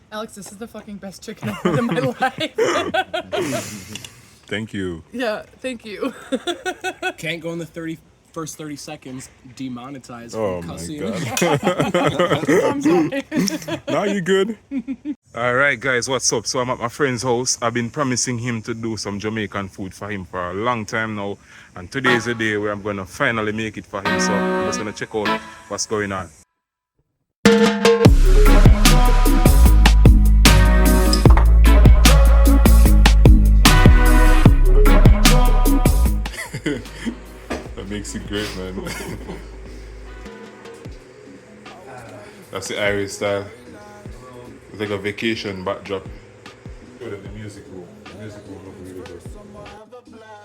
Alex, this is the fucking best chicken I've had in my life. Thank you. Yeah, thank you. Can't go in the first 30 seconds, demonetized Oh from my cussing. god. I'm sorry. Now you good? Alright guys, what's up? So I'm at my friend's house. I've been promising him to do some Jamaican food for him for a long time now. And today is the day where I'm gonna finally make it for him. So I'm just gonna check out what's going on. That makes it great, man. That's the Irish style. It's like a vacation backdrop. Go to the music room. The music room looks really good.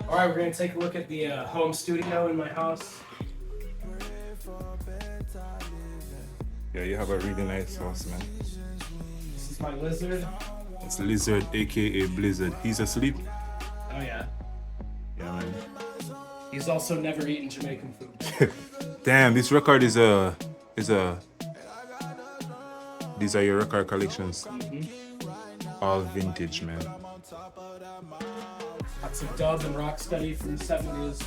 All right, we're gonna take a look at the home studio in my house. Yeah, you have a really nice house, man. This is my lizard. It's Lizard, aka Blizzard. He's asleep. Oh yeah. Yeah, man. He's also never eaten Jamaican food. Damn, this record is a. These are your record collections. All vintage, man. Lots of dub and rock steady from the 70s.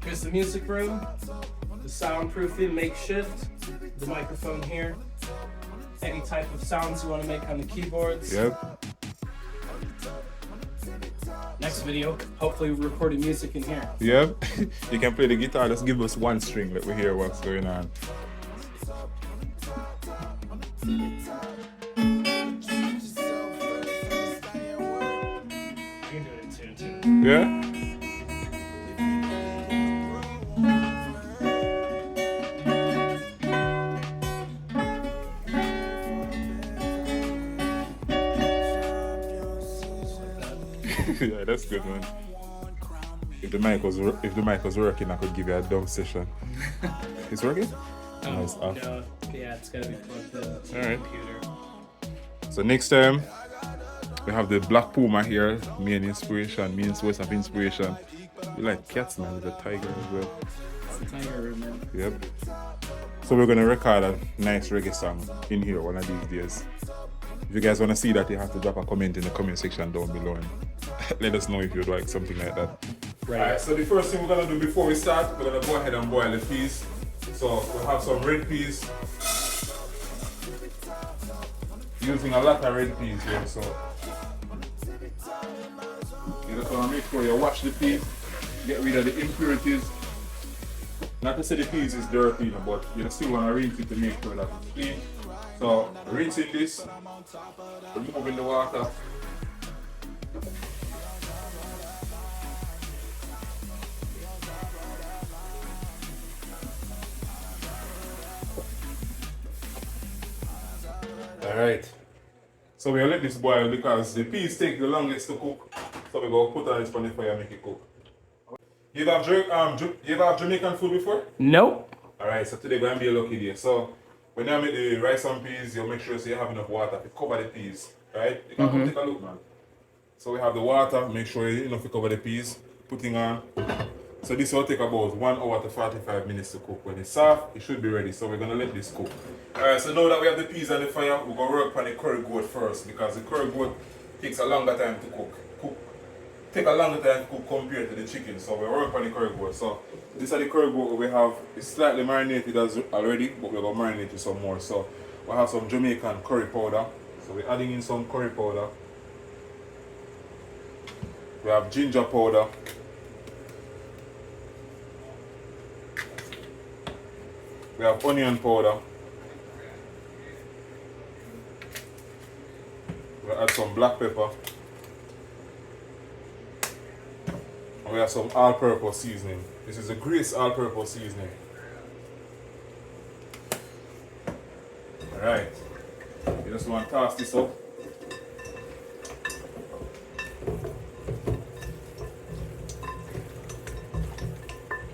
Here's the music room, the soundproofing makeshift, the microphone here, any type of sounds you want to make on the keyboards. Yep. Next video, hopefully we're recording music in here. Yep. You can play the guitar. Just give us one string. Let me hear what's going on. You can do it in tune too. Yeah? Yeah, that's good, man. If the mic was working, I could give you a dumb session. It's working? No, it's off. No, yeah, it's gotta be plugged in to the Alright. computer. So next time we have the Black Puma here, main source of inspiration. You like cats, man, with a tiger as well. It's the tiger room, man. Yep. So we're gonna record a nice reggae song in here one of these days. If you guys wanna see that, you have to drop a comment in the comment section down below and let us know if you'd like something like that. Right. Alright, so the first thing we're gonna do before we start, we're gonna go ahead and boil the peas. So we'll have some red peas. Using a lot of red peas here, so you just wanna make sure you wash the peas, get rid of the impurities. Not to say the peas is dirty, but you still wanna rinse it to make sure that it's clean. So rinsing this, removing the water. Alright. So we'll let this boil because the peas take the longest to cook. So we're going to put on it on the fire and make it cook. You have Jamaican food before? Nope. Alright, so today going to be a lucky day. So when you make the rice and peas, you make sure so you have enough water to cover the peas. Right? You can come take a look, man. So we have the water, make sure you enough to cover the peas, putting on. So this will take about 1 hour to 45 minutes to cook. When it's soft, it should be ready. So we're gonna let this cook. Alright, so now that we have the peas on the fire, we're gonna work on the curry goat first because the curry goat takes a longer time to cook. Take a longer time to cook compared to the chicken. So we work on the curry goat. So this is the curry goat we have. It's slightly marinated as already, but we're gonna marinate it some more. So we have some Jamaican curry powder. So we're adding in some curry powder. We have ginger powder. We have onion powder. We'll add some black pepper. And we have some all-purpose seasoning. This is a Grace all-purpose seasoning. Alright. You just want to toss this up.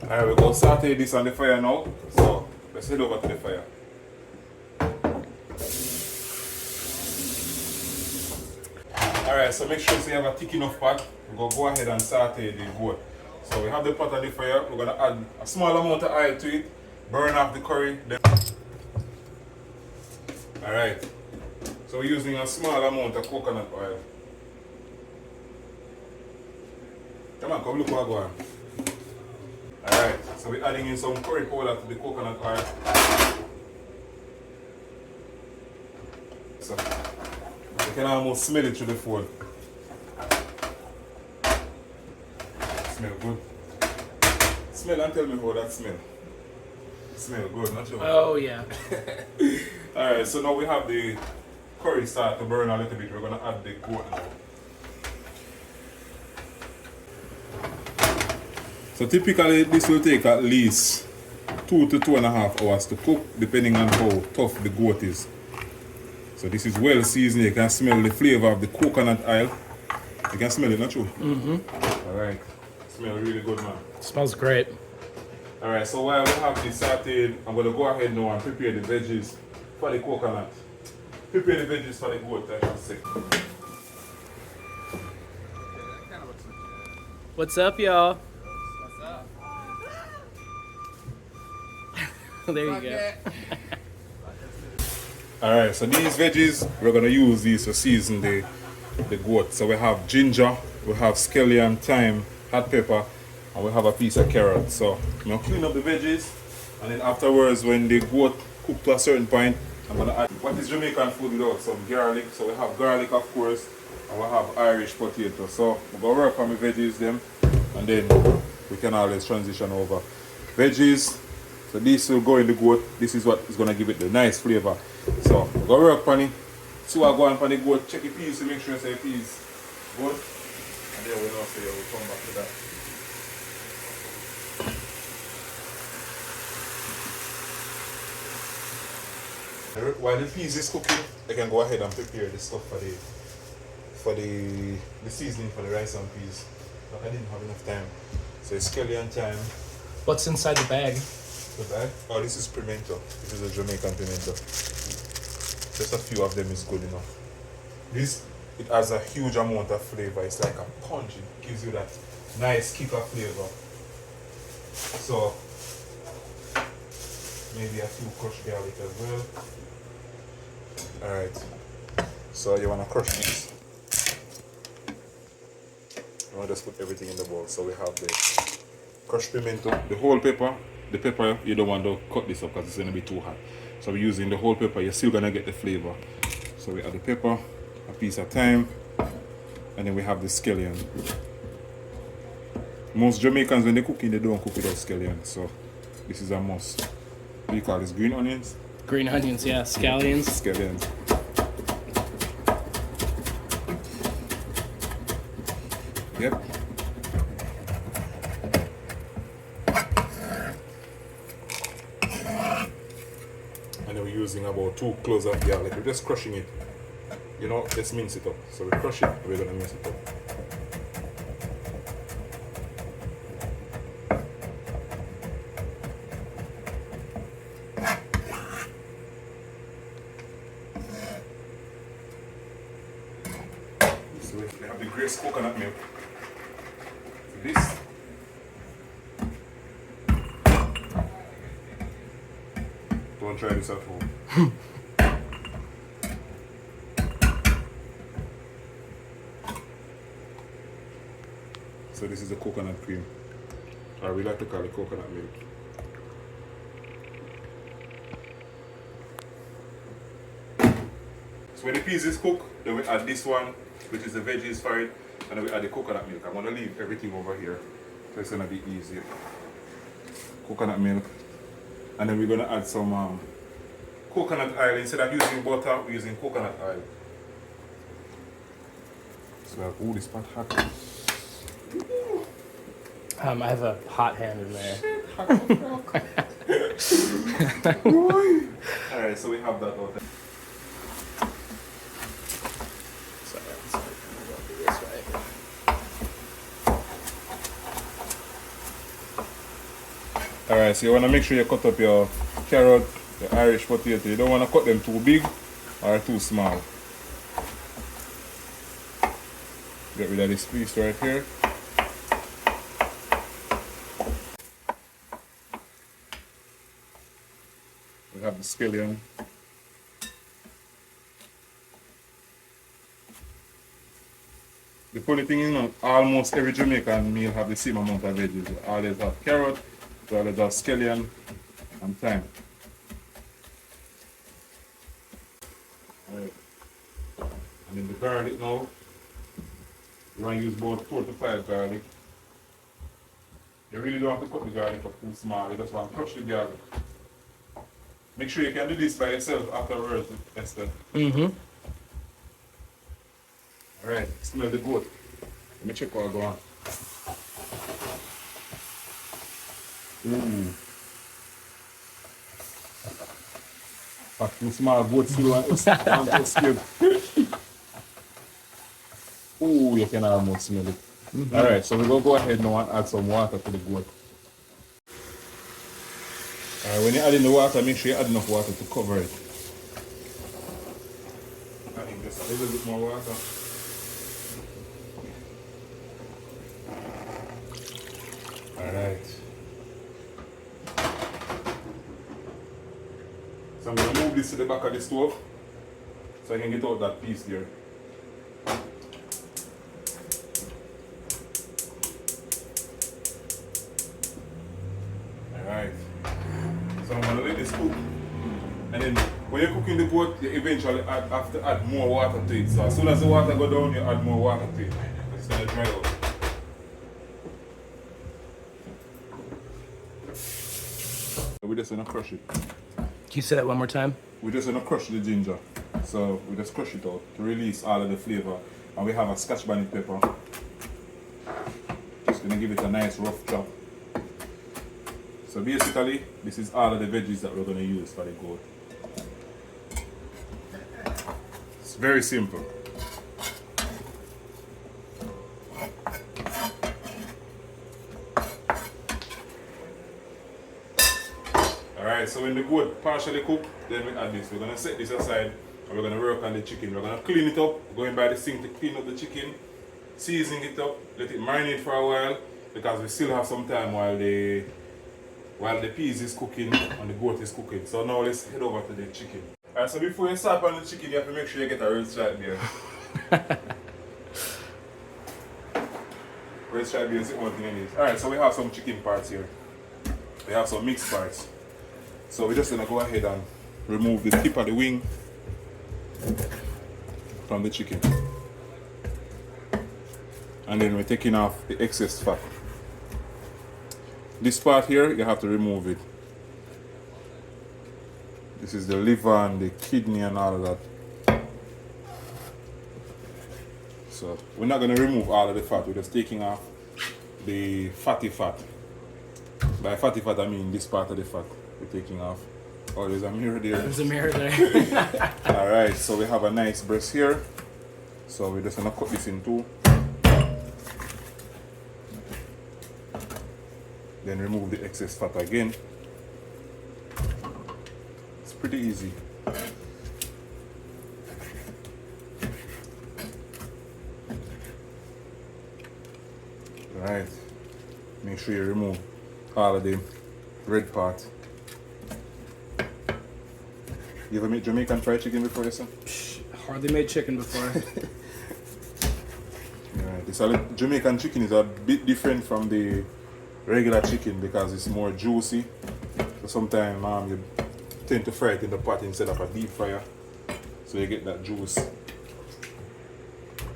Alright, we're going to saute this on the fire now. So let's head over to the fire. Alright, so make sure you have a thick enough pot. We're going to go ahead and saute the goat. So we have the pot on the fire. We're going to add a small amount of oil to it. Burn off the curry. Alright. So we're using a small amount of coconut oil. Come on, come look what I'm going. Alright, so we're adding in some curry powder to the coconut oil. So you can almost smell it through the food. Smell good. Smell and tell me how that smell. Smell good, not sure. Oh yeah. Alright, so now we have the curry start to burn a little bit. We're gonna add the goat now. So typically this will take at least 2 to 2.5 hours to cook, depending on how tough the goat is. So this is well seasoned. You can smell the flavor of the coconut oil. You can smell it, not true? Mm-hmm. Alright. Smell really good, man. Smells great. Alright, so while we have this sauteed, I'm going to go ahead now and prepare the veggies for the coconut. Prepare the veggies for the goat, I should say. What's up, y'all? What's up? There you go. Alright, so these veggies, we're going to use these to season the goat. So we have ginger, we have scallion, thyme, hot pepper, and we have a piece of carrot. So I'm going to clean up the veggies, and then afterwards, when the goat cook to a certain point, I'm going to add what is Jamaican food without some garlic. So we have garlic, of course, and we have Irish potato. So we're going to work on the veggies them, and then we can always transition over. Veggies, so this will go in the goat. This is what is going to give it the nice flavor. So we're going to work on it. So I go on for the goat, check the peas to make sure the peas good. And then we'll say we'll come back to that. While the peas is cooking, I can go ahead and prepare the stuff for the seasoning for the rice and peas. But I didn't have enough time. So it's scallion thyme. What's inside the bag? The bag? Oh, this is pimento. This is a Jamaican pimento. Just a few of them is good enough. This, it has a huge amount of flavor. It's like a punch. It gives you that nice kick of flavor. So maybe a few crushed garlic as well. Alright. So you wanna crush these. You wanna just put everything in the bowl. So we have the crushed pimento, the whole pepper. The pepper, you don't want to cut this up because it's gonna be too hot. So we're using the whole pepper, you're still gonna get the flavor. So we add the pepper, a piece of thyme, and then we have the scallion. Most Jamaicans, when they cooking, they don't cook without scallion. So this is a must. What do you call this? Green onions? Green onions, yeah. Scallions. Scallions. Yep. And then we're using about 2 cloves of garlic. We're just crushing it. You know, just mince it up. So we crush it, and we're gonna mince it up. So we have the greased coconut milk. This. Don't try this at home. So this is the coconut cream, or we like to call it coconut milk. So when the peas is cooked, then we add this one, which is the veggies for it, and then we add the coconut milk. I'm gonna leave everything over here, so it's gonna be easier. Coconut milk, and then we're gonna add some coconut oil. Instead of using butter, we're using coconut oil. So oh, this pot hot. I have a hot hand in there. Alright, so we have that out there. Sorry, I'll do this way. Alright, so you want to make sure you cut up your carrot, the Irish potato. You don't want to cut them too big or too small. Get rid of this piece right here. We have the scallion. The funny thing is, almost every Jamaican meal have the same amount of veggies. You always have carrot, you always have scallion, and thyme. Right. And then the garlic now, you want to use about 4 to 5 garlic. You really don't have to cut the garlic up too small, you just want to crush the garlic. Make sure you can do this by yourself afterwards, Esther. Mm-hmm. Alright, smell the goat. Let me check what I go on. Ooh. But too small goat still want to escape. Ooh, you can almost smell it. Alright, so we're going to go ahead now and add some water to the goat. Alright, when you add in the water, make sure you add enough water to cover it. I think just a little bit more water. Alright. So I'm going to move this to the back of the stove so I can get out that piece there. Alright. So I'm going to let this cook. And then when you're cooking the goat, you eventually have to add more water to it. So as soon as the water goes down, you add more water to it. It's going to dry out. We're just going to crush it. Can you say that one more time? We're just going to crush the ginger. So we just crush it out to release all of the flavor. And we have a scotch bonnet pepper. Just going to give it a nice rough chop. So basically, this is all of the veggies that we're going to use for the goat. It's very simple. Alright, so when the goat partially cooked, then we add this. We're going to set this aside and we're going to work on the chicken. We're going to clean it up, going by the sink to clean up the chicken, seasoning it up, let it marinate for a while because we still have some time while the peas is cooking and the goat is cooking. So now let's head over to the chicken. Alright, so before you start on the chicken, you have to make sure you get a red stripe beer. Red stripe beer is the only thing you need. Alright, so we have some chicken parts here. We have some mixed parts. So we're just going to go ahead and remove the tip of the wing from the chicken. And then we're taking off the excess fat. This part here, you have to remove it. This is the liver and the kidney and all of that. So we're not going to remove all of the fat, we're just taking off the fatty fat. By fatty fat, I mean this part of the fat we're taking off. Oh, there's a mirror there. There's a mirror there. Alright, so we have a nice breast here. So we're just going to cut this in two. Then remove the excess fat again. It's pretty easy. Alright, make sure you remove all of the red part. You ever made Jamaican fried chicken before, yes, sir? Hardly made chicken before. Right. Jamaican chicken is a bit different from the regular chicken because it's more juicy. So sometimes you tend to fry it in the pot instead of a deep fryer. So you get that juice.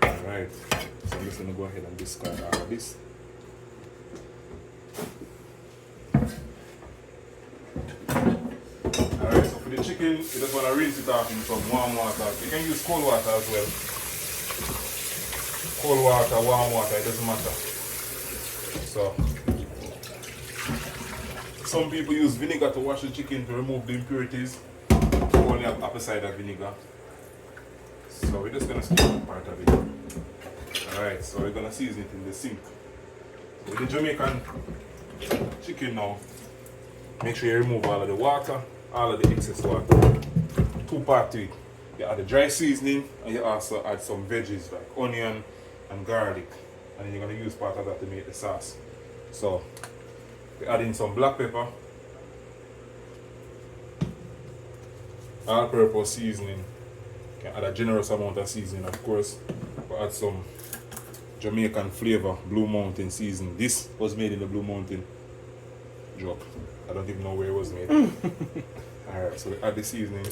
Alright. So I'm just going to go ahead and discard all of this. Alright, so for the chicken, you just want to rinse it off in some warm water. You can use cold water as well. Cold water, warm water, it doesn't matter. So, some people use vinegar to wash the chicken to remove the impurities. We only have apple cider vinegar. So we're just going to skip that part of it. Alright, so we're going to season it in the sink. So with the Jamaican chicken now, make sure you remove all of the water, all of the excess water. Two parts to it. You add the dry seasoning and you also add some veggies like onion and garlic. And then you're going to use part of that to make the sauce. So, we add in some black pepper, all-purpose seasoning. You can add a generous amount of seasoning, of course. We add some Jamaican flavor, Blue Mountain season. This was made in the Blue Mountain. Joke. I don't even know where it was made. Alright, so we add the seasoning.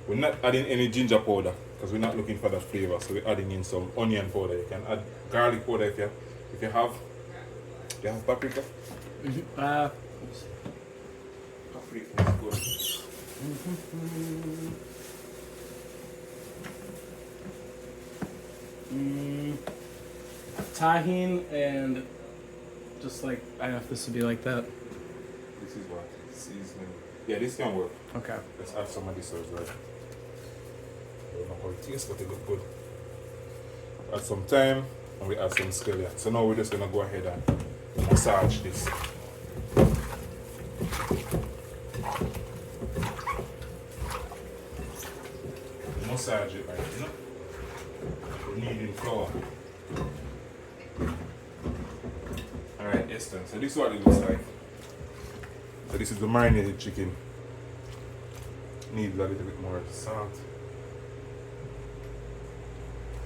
We're not adding any ginger powder because we're not looking for that flavor. So we're adding in some onion powder. You can add garlic powder if you have. Do you have paprika? Mm-hmm. Paprika is good. Tahini and just like I don't know if this would be like that. This is what? Seasoning. Yeah, this can work. Okay. Let's add some of this as well. I don't know how it tastes, but it looks good. Add some thyme and we add some scallion. So now we're just gonna go ahead and massage this. Massage it right, you know? We're kneading flour. Alright, Esther. So this is what it looks like. So this is the marinated chicken. Needs a little bit more salt.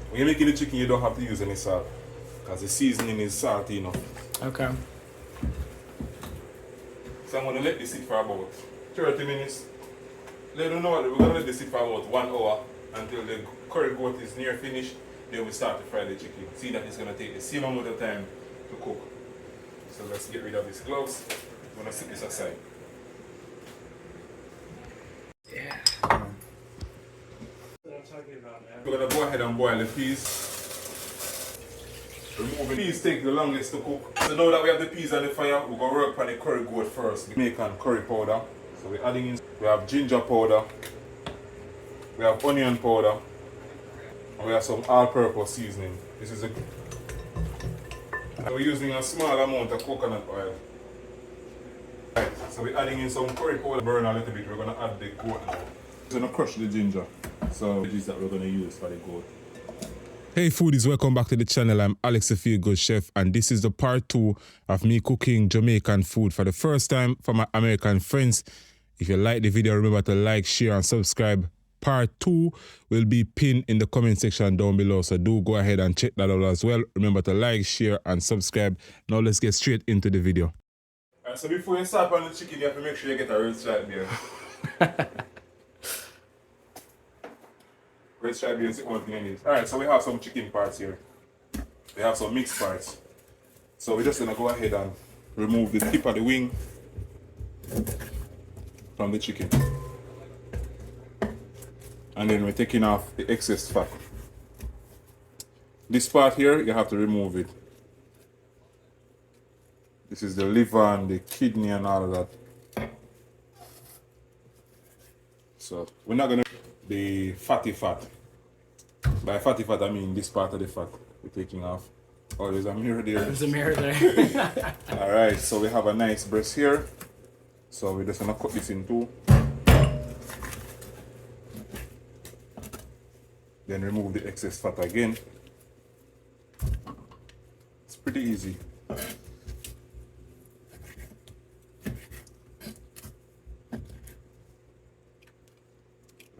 When you're making the chicken, you don't have to use any salt because the seasoning is salty enough. Okay. So I'm going to let this sit for about 30 minutes. Let them know what we're going to let this sit for about 1 hour until the curry goat is near finished. Then we start to fry the chicken. See that it's going to take the same amount of time to cook. So let's get rid of these gloves. I'm going to set this aside. Yeah. What I'm talking about, man. We're going to go ahead and boil the peas. Remove the peas take the longest to cook. So now that we have the peas on the fire, we're going to work on the curry goat first. Jamaican curry powder. So we're adding in, we have ginger powder, we have onion powder, and we have some all-purpose seasoning. This is a... We're using a small amount of coconut oil. Right, so we're adding in some curry powder, burn a little bit. We're going to add the goat now. We're going to crush the ginger. So this is that we're going to use for the goat. Hey foodies, welcome back to the channel. I'm Alex the Feel Good Chef and this is the part 2 of me cooking Jamaican food for the first time for my American friends. If you like the video, remember to like, share and subscribe. Part 2 will be pinned in the comment section down below, so do go ahead and check that out as well. Remember to like, share and subscribe. Now let's get straight into the video. Alright, so before you start on the chicken, you have to make sure you get a red stripe beer. Red stripe beer is the only thing I need. Alright, so we have some chicken parts here. We have some mixed parts. So we're just going to go ahead and remove the tip of the wing from the chicken. And then we're taking off the excess fat. This part here, you have to remove it. This is the liver and the kidney and all of that. So we're not going to the fatty fat. By fatty fat, I mean this part of the fat we're taking off. Oh, there's a mirror there. There's a mirror there. Alright, so we have a nice breast here. So we're just going to cut this in two. Then remove the excess fat again. It's pretty easy.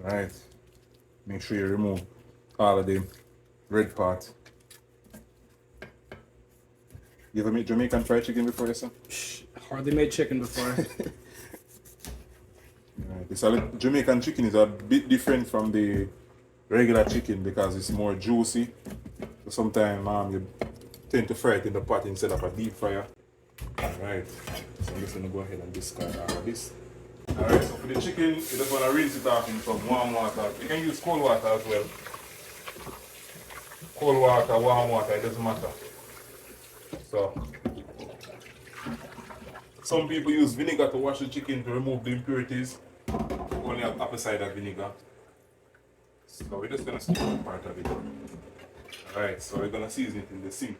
Alright. Make sure you remove all of the red part. You ever made Jamaican fried chicken before, yes, sir? Hardly made chicken before. Right. This Jamaican chicken is a bit different from the regular chicken because it's more juicy. So sometimes you tend to fry it in the pot instead of a deep fryer. Alright, so I'm just going to go ahead and discard all of this. Alright, so for the chicken, you just want to rinse it off in some warm water. You can use cold water as well. Cold water, warm water, it doesn't matter. So, some people use vinegar to wash the chicken to remove the impurities. Only have apple cider vinegar. So we're just going to skip that part of it. Alright, so we're going to season it in the sink.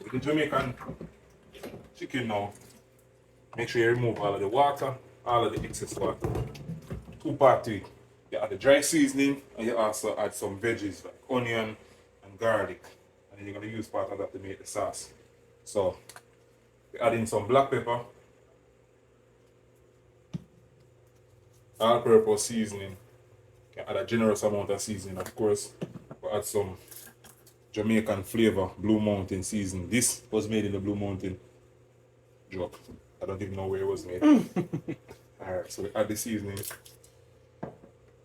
With the Jamaican chicken now, make sure you remove all of the water, all of the excess water. 2 parts to it. You add the dry seasoning and you also add some veggies like onion and garlic. And then you're going to use part of that to make the sauce. So, we add in some black pepper, all-purpose seasoning. You can add a generous amount of seasoning, of course. We'll add some Jamaican flavor, Blue Mountain season. This was made in the Blue Mountain. Joke. I don't even know where it was made. Alright, so we add the seasoning.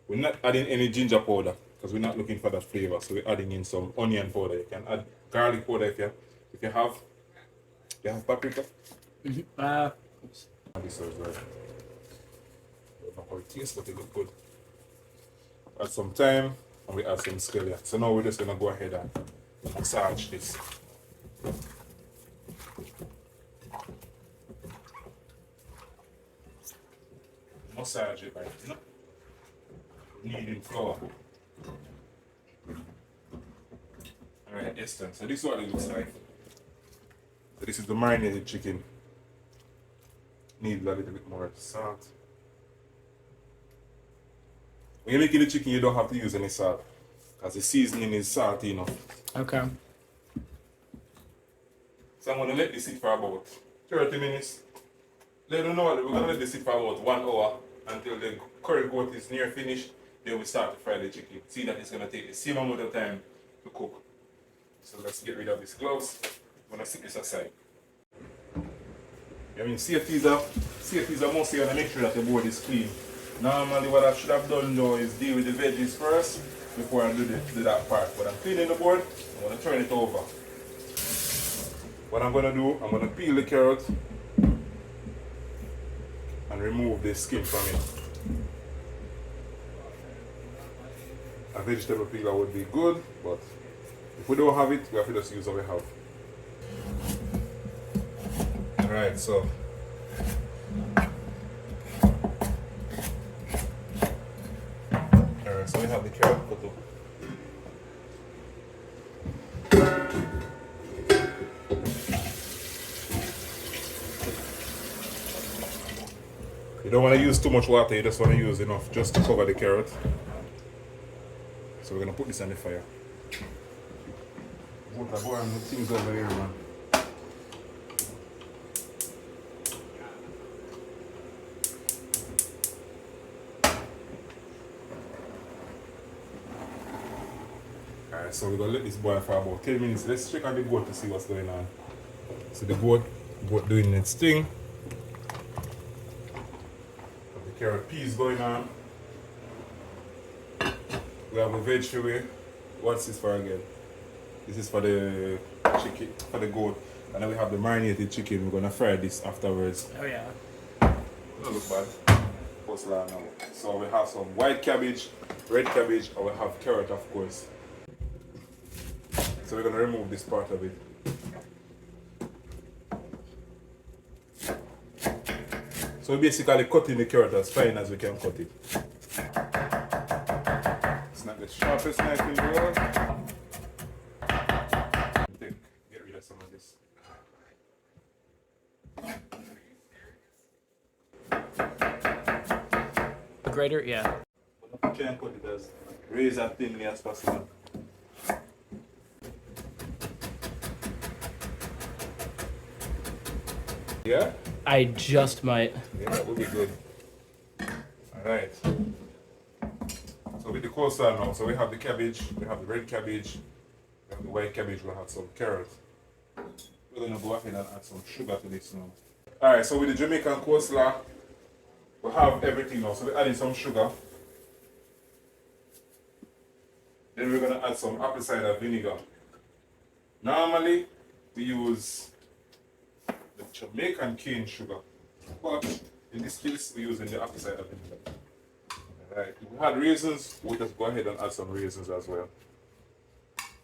We're not adding any ginger powder because we're not looking for that flavor. So we're adding in some onion powder. You can add garlic powder if you have. You have paprika? Oops. This is right. Don't know how it tastes, but it looks good. Add some thyme and we add some scallion. So now we're just gonna go ahead and massage this. Massage it right, you know? Kneading flour. Alright, Esther. So this is what it looks like. So this is the marinated chicken. Need a little bit more salt. When you're making the chicken, you don't have to use any salt because the seasoning is salty enough. Okay. So I'm going to let this sit for about 30 minutes. Let them know what we're going to let this sit for about 1 hour until the curry goat is near finished. Then we start to fry the chicken. See that it's going to take the same amount of time to cook. So let's get rid of these gloves. I'm going to sit this aside. I mean, safety is a must. You want to make sure that the board is clean. Normally what I should have done though is deal with the veggies first before I do that part. But I'm cleaning the board, I'm going to turn it over. What I'm going to do, I'm going to peel the carrot and remove the skin from it. A vegetable peeler would be good, but if we don't have it, we have to just use what we have. Alright, so so we have the carrot cut up. You don't want to use too much water, you just want to use enough just to cover the carrot. So we're going to put this on the fire. Go and things over here, man. Alright, so we're going to let this boil for about 10 minutes. Let's check on the goat to see what's going on. So the goat doing its thing. The carrot peas going on. We have a veg. What's this for again? This is for the chicken, for the goat. And then we have the marinated chicken. We're going to fry this afterwards. Oh yeah. Don't look bad. Coleslaw now. So we have some white cabbage, red cabbage, and we have carrot, of course. So we're going to remove this part of it. So we're basically cutting the carrot as fine as we can cut it. It's not the sharpest knife in the world. Get rid of some of this. The grater, yeah. Try and cut it as razor thinly as possible. Yeah? I just might. Yeah, that would be good. Alright. So with the coleslaw now, so we have the cabbage, we have the red cabbage, we have the white cabbage, we'll have some carrot. We're gonna go ahead and add some sugar to this now. Alright, so with the Jamaican coleslaw, we have everything now. So we're adding some sugar. Then we're gonna add some apple cider vinegar. Normally, we use the Jamaican cane sugar, but in this case, we're using the apple cider vinegar. Alright, if we had raisins, we'll just go ahead and add some raisins as well.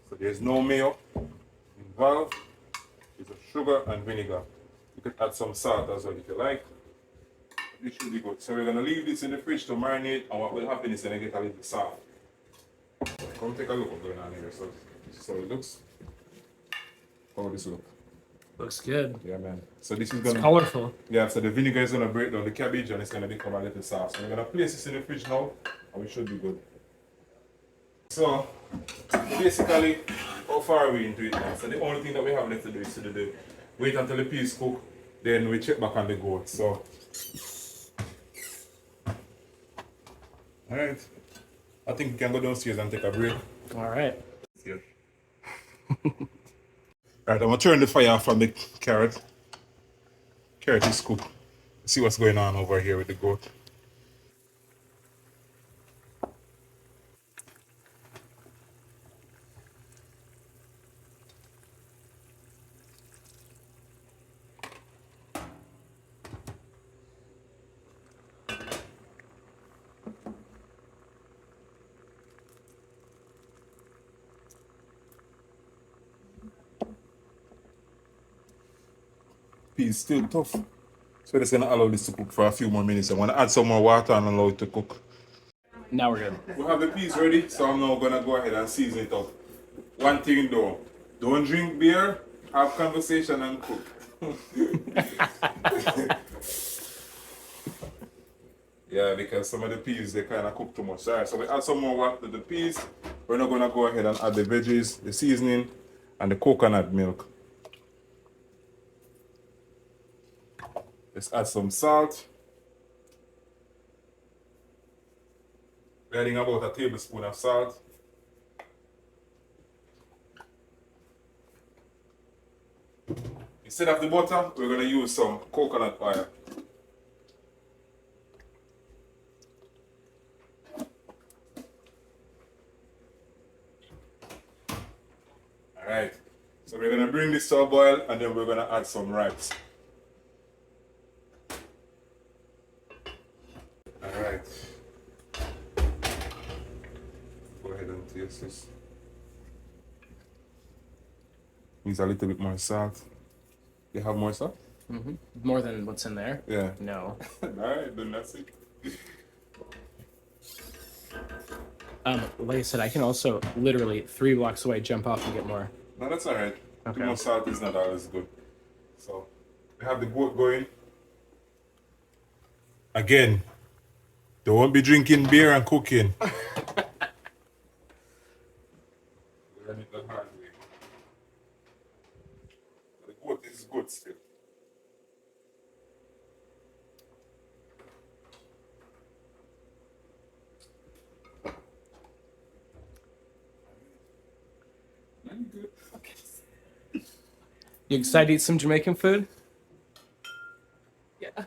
So there's no mayo involved, it's a sugar and vinegar. You could add some salt as well if you like. This should be good. So we're going to leave this in the fridge to marinate, and what will happen is going to get a little soft. Come take a look what's going on here. So this is how it looks. How does this look? Looks good. Yeah, man. So this is going to... Colorful. Yeah, so the vinegar is going to break down the cabbage and it's going to become a little soft. So we're going to place this in the fridge now, and we should be good. So basically, how far are we into it now? So the only thing that we have left to do is to wait until the peas cook, then we check back on the goat. So, alright, I think we can go downstairs and take a break. All right. Yeah. Alright, I'm gonna turn the fire off from the carrot. Carrot is cooked. See what's going on over here with the goat. Peas still tough. So just gonna allow this to cook for a few more minutes. I wanna add some more water and allow it to cook. Now we're good. We have the peas ready, so I'm now gonna go ahead and season it up. One thing though, don't drink beer, have conversation and cook. Yeah, because some of the peas they kind of cook too much. Alright, so we add some more water to the peas. We're now gonna go ahead and add the veggies, the seasoning, and the coconut milk. Let's add some salt. We're adding about a tablespoon of salt. Instead of the butter, we're going to use some coconut oil. Alright, so we're going to bring this to a boil and then we're going to add some rice. Alright. Go ahead and taste this. Needs a little bit more salt. You have more salt? More than what's in there? Yeah. No. Alright, then that's it. Like I said, I can also literally 3 blocks away jump off and get more. No, that's alright. Okay. Too much salt is not always good. So, we have the goat going. Again, don't be drinking beer and cooking. Learn it the hard way. The goat is good still. I'm good. You excited to eat some Jamaican food? Yeah.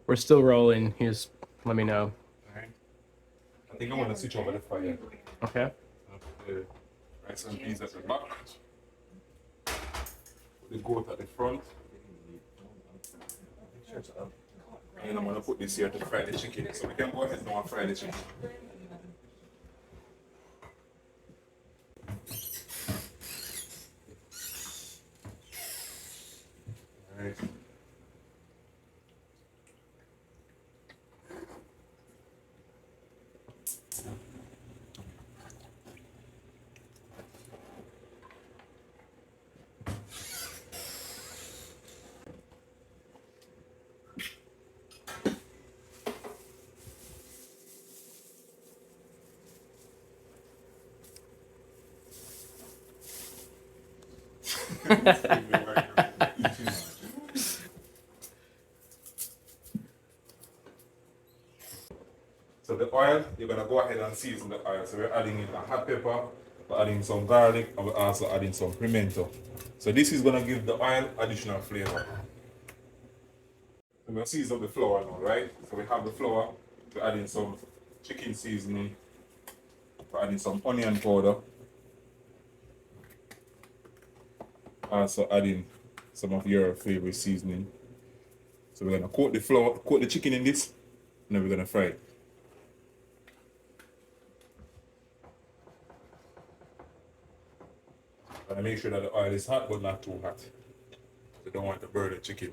We're still rolling. Just let me know. Alright. I think I want to switch over the fire. Okay. Put the rice and peas at the back. Put the goat at the front. And I'm going to put this here to fry the chicken. So we can go ahead now and fry the chicken. Alright. So the oil, you're gonna go ahead and season the oil. So we're adding in a hot pepper, we're adding some garlic, and we're also adding some pimento. So this is gonna give the oil additional flavor. We're gonna season up the flour now, right? So we have the flour, we're adding some chicken seasoning, we're adding some onion powder, also adding some of your favorite seasoning. So we're gonna coat the flour, coat the chicken in this, and then we're gonna fry it. And make sure that the oil is hot but not too hot. You don't want to burn the chicken.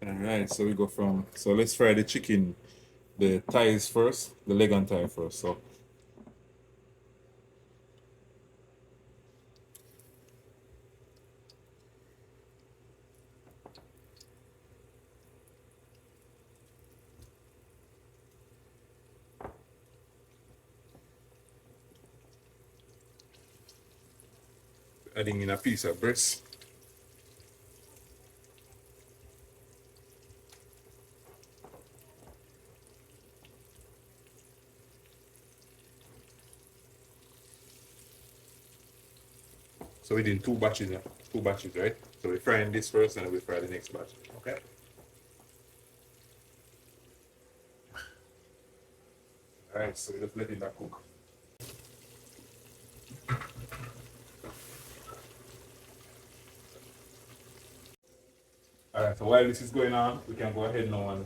Alright, so we go from, so let's fry the chicken, the thighs first, the leg and thigh first. So adding in a piece of breast. So we're doing two batches, right? So we're frying this first and then we fry the next batch. Okay. Alright, so we're just letting that cook. Alright, so while this is going on, we can go ahead now and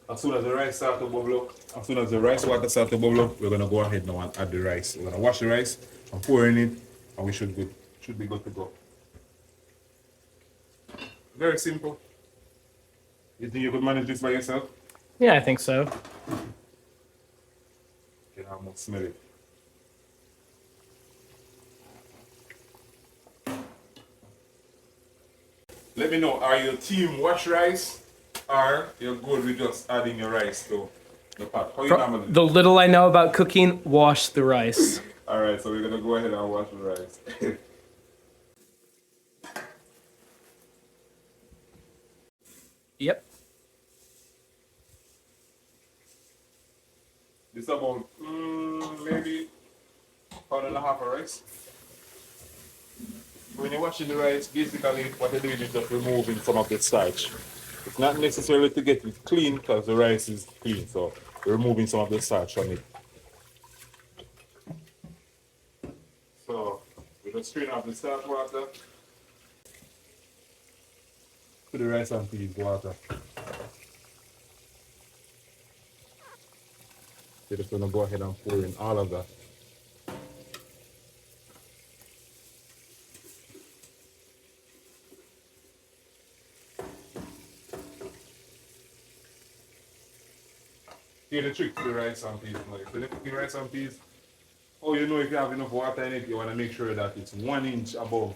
as soon as the rice starts to bubble up, as soon as the rice water starts to bubble up, we're gonna go ahead now and add the rice. We're gonna wash the rice and pour in it, and we should be good to go. Very simple. You think you could manage this by yourself? Yeah, I think so. You can almost smell it. Let me know, are you team wash rice or you're good with just adding your rice to the pot? How you normally do? The little I know about cooking, wash the rice. Alright, so we're gonna go ahead and wash the rice. Yep. This is about maybe pound and a half of rice. When you're washing the rice, basically what you're doing is just removing some of the starch. It's not necessarily to get it clean because the rice is clean, so you're removing some of the starch from it. So we just strain off the starch water. Put the rice and peas water. You're just gonna go ahead and pour in all of that. Here's the trick to the rice and peas. Like, when you're cooking rice and peas, oh, you know if you have enough water in it, you want to make sure that it's 1 inch above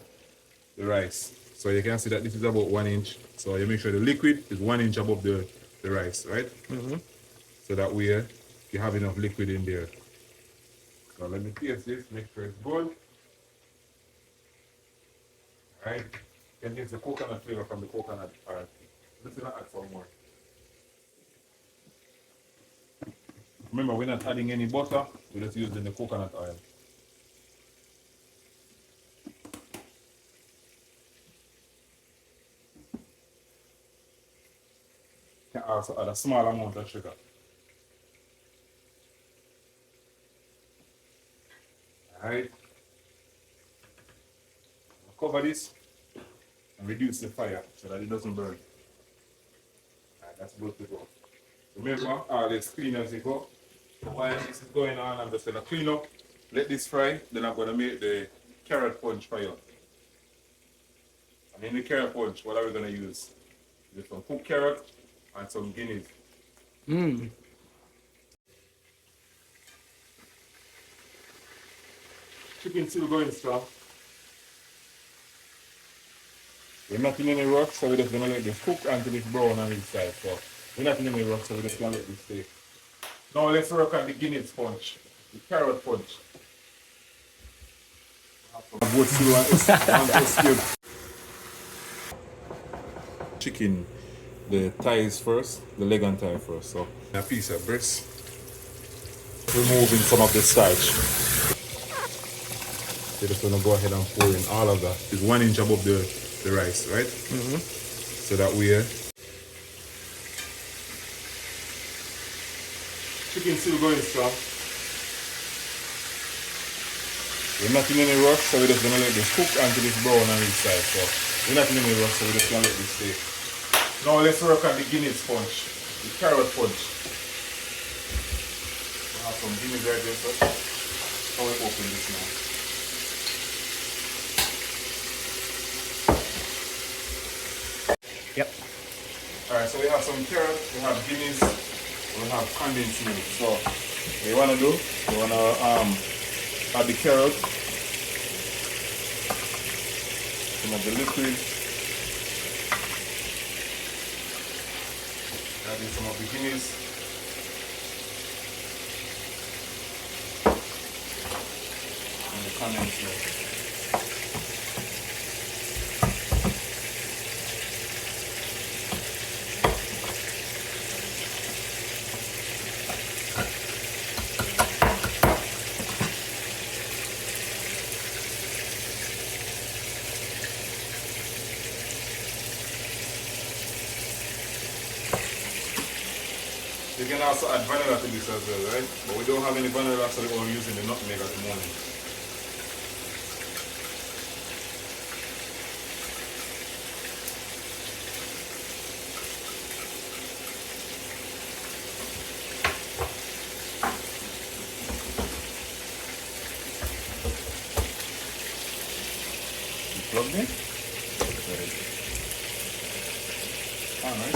the rice. So you can see that this is about 1 inch. So you make sure the liquid is 1 inch above the rice, right? Mm-hmm. So that way you have enough liquid in there. So let me taste this, make sure it's good. Alright, you can taste the coconut flavor from the coconut. Alright, let's add some more. Remember, we're not adding any butter, we're just using the coconut oil. You can also add a small amount of sugar. Alright. Cover this and reduce the fire so that it doesn't burn. Alright, that's good to go. Remember, all is clean as it go. So while this is going on, I'm just going to clean up, let this fry, then I'm going to make the carrot punch for you. And in the carrot punch, what are we going to use? Just some cooked carrot and some guineas. Mmm. Chicken still going strong. We're not in any rush, so we're just going to let this cook until it's brown on each side. So we're not in any rush, so we're just going to let this stay. Now let's work on the guineas punch, the carrot punch. Both slow and skip. Chicken, the thighs first, the leg and thigh first. So a piece of breast, removing some of the starch. You're just gonna go ahead and pour in all of that. It's 1 inch above the rice, right? Mm-hmm. So that way, chicken still going strong. We're not in any rush, so we're just gonna let this cook until it's brown on each side. So we're not in any rush, so we're just gonna let this stay. Now let's work on the guineas punch, the carrot punch. We have some guineas right there, so how we open this now. Yep. Alright, so we have some carrot, we have guineas, we have condensed milk. So what you wanna do, you wanna add the carrot, some of the liquid, add in some of the guineas, and the condensed milk. You can also add vanilla to this as well, right? But we don't have any vanilla, so we're only using the nutmeg at the moment. Plugged in? Alright.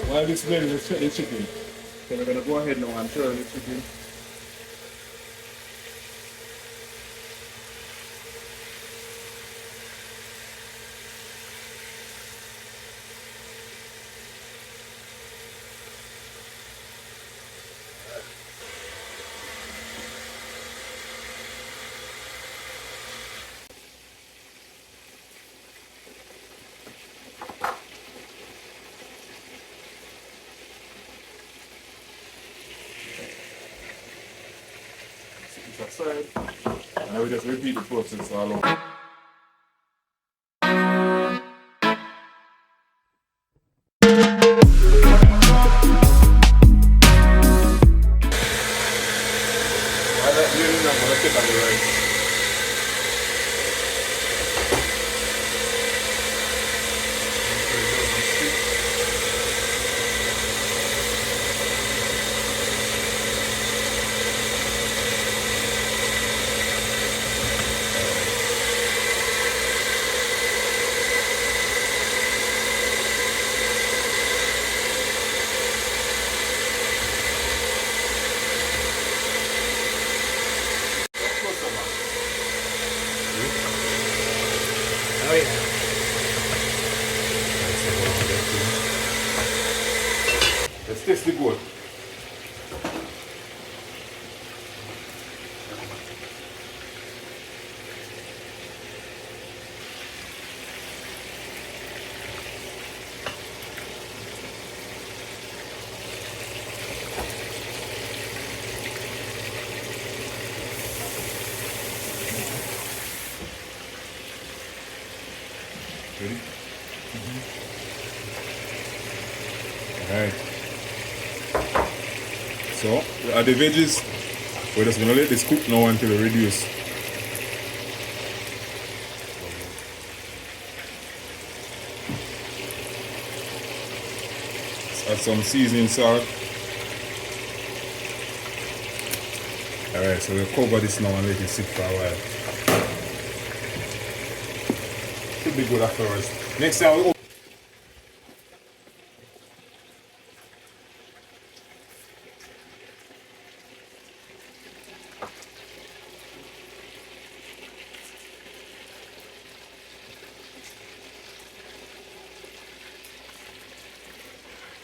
While this blend, let's check the chicken. So we're gonna go ahead now and throw the chicken. Aside, and we just repeat the process all over. While that's doing that, I'm gonna take on the rice. Oh yeah. Let's taste the goat. Ready? Alright. So, we add the veggies. We're just gonna let this cook now until it reduce. Let's add some seasoning salt. Alright, so we'll cover this now and let it sit for a while. Should be good afterwards. Next time we open.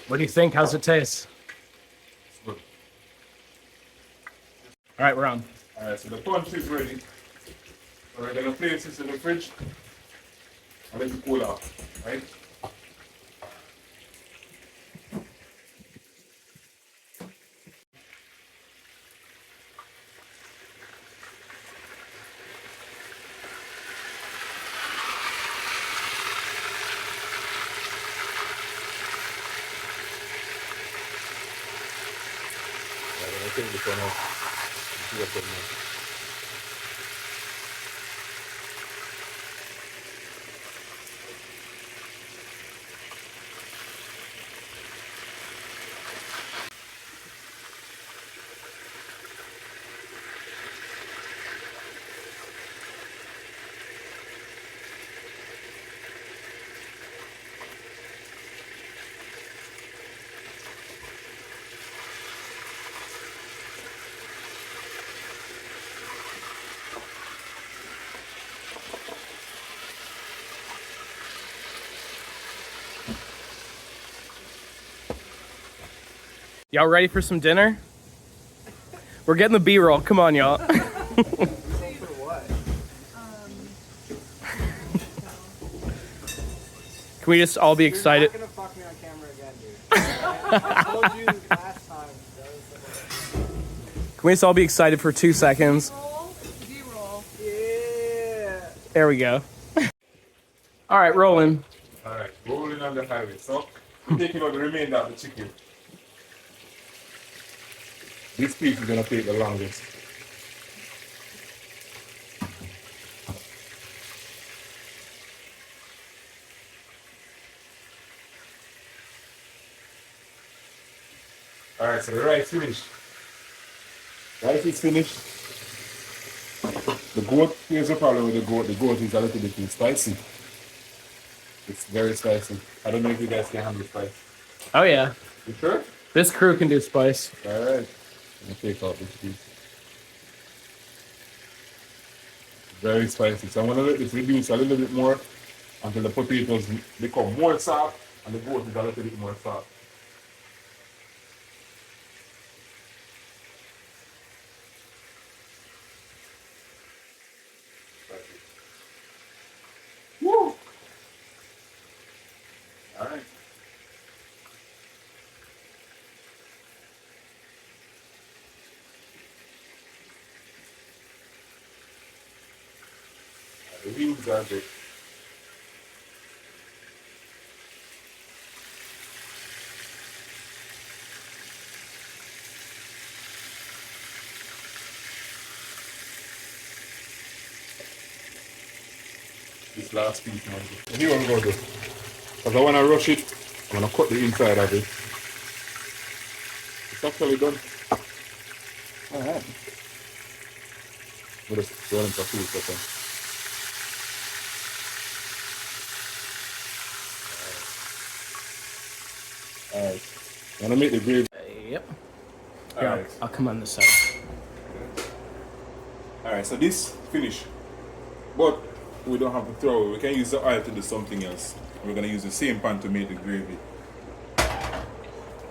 What do you think? How's it taste? It's good. All right, we're on. Alright, so the punch is ready. So we're gonna place this in the fridge and let it cool off, right? I'm gonna take this one off. See what's in there. Y'all ready for some dinner? We're getting the B-roll. Come on, y'all. For what? Can we just all be excited? You're not gonna fuck me on camera again, dude. I told you last time. Can we just all be excited for 2 seconds? Yeah. There we go. All right, rolling. Alright, rolling on the highway. So, we're taking out the remainder of the chicken. This piece is gonna take the longest. Alright, so the rice finished. Rice is finished. The goat, here's the problem with the goat. The goat is a little bit too spicy. It's very spicy. I don't know if you guys can handle spice. Oh yeah, You sure? this crew can do spice. Alright. I'm gonna take out this piece. Very spicy. So I'm gonna let this reduce a little bit more until the potatoes become more soft and the goat is a little bit more soft. Woo! Alright. The wheels are big. This last piece now. So here I'm going to do. Because I want to rush it, I'm going to cut the inside of it. It's actually done. Alright. We'll just run into a few seconds. Alright. I'm going to make the gravy. Yep. Here, Alright. I'll come on this side. Alright, so this finished. But we don't have to throw it. We can use the oil to do something else. We're going to use the same pan to make the gravy.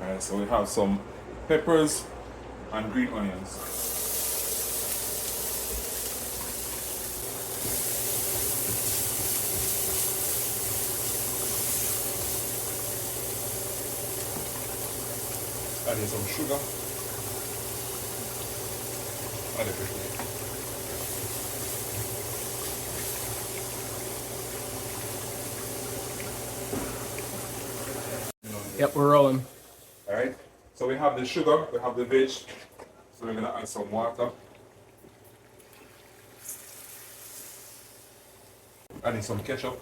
Alright, so we have some peppers and green onions. Adding some sugar. Add everything. Yep, we're rolling. Alright, so we have the sugar, we have the veg, so we're gonna add some water. Adding some ketchup.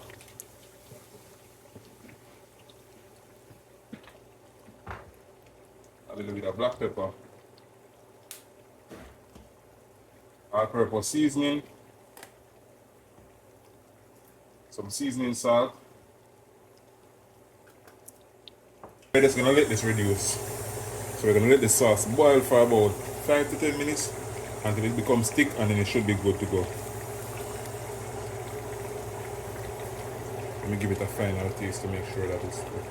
A little bit of black pepper. All-purpose seasoning. Some seasoning salt. We're just gonna let this reduce. So we're gonna let the sauce boil for about 5 to 10 minutes until it becomes thick, and then it should be good to go. Let me give it a final taste to make sure that it's good.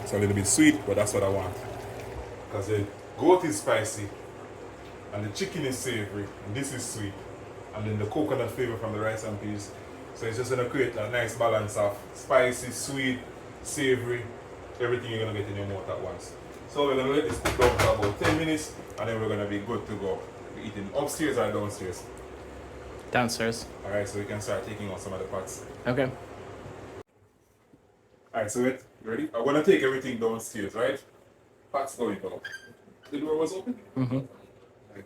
It's a little bit sweet, but that's what I want. Because the goat is spicy, and the chicken is savory, and this is sweet. And then the coconut flavor from the rice and peas. So it's just gonna create a nice balance of spicy, sweet, savory, everything you're gonna get in your mouth at once. So we're gonna let this cook down for about 10 minutes, and then we're gonna be good to go. We're eating upstairs or downstairs. Downstairs. Alright, so we can start taking out some of the pots. Okay. Alright, so wait, you ready? I'm gonna take everything downstairs, right? Pots going up. The door was open? Mm-hmm. Right.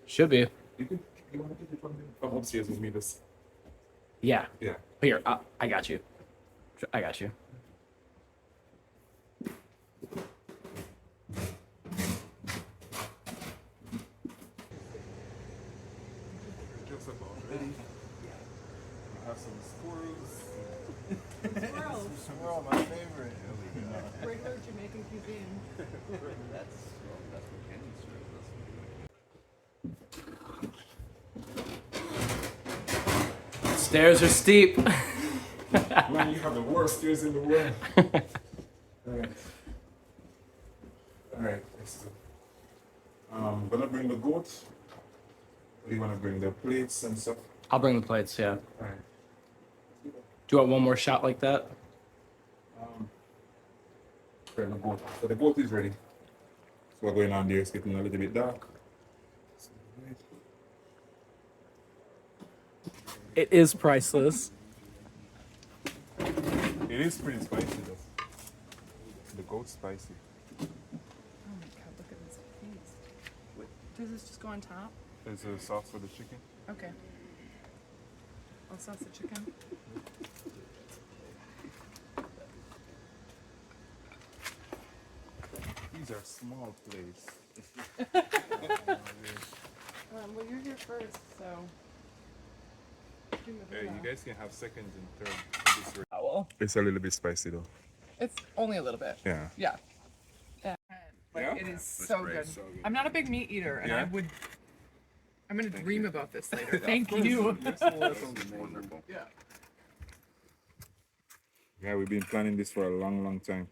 Should be. You want to take it from upstairs with me this? Yeah. Yeah. Here, I got you. I got you. Just about ready. I have some squirrels. Squirrel, my favorite. Regular Jamaican cuisine. That's what Kenny serves us. Stairs are steep. Man, you have the worst stairs in the world. Alright. Alright, let's do. I'm gonna bring the goat. Or do you wanna bring the plates and stuff? I'll bring the plates, yeah. Alright. Do you want one more shot like that? Bring the goat. So the goat is ready. So we're going on there, it's getting a little bit dark. So It is priceless. It is pretty spicy though. The goat's spicy. Oh my god, look at this feast. Wait, does this just go on top? There's a sauce for the chicken. Okay. Oh, sauce the chicken. These are small plates. Well, you're here first, so. Hey, you guys can have second and third. Owl. It's a little bit spicy though. It's only a little bit. Yeah. Yeah. Yeah. Like, Yeah? it is so good. so good. I'm not a big meat eater, and Yeah? I'm gonna dream about this later. Thank you. Wonderful. Yeah. Yeah, we've been planning this for a long, long time.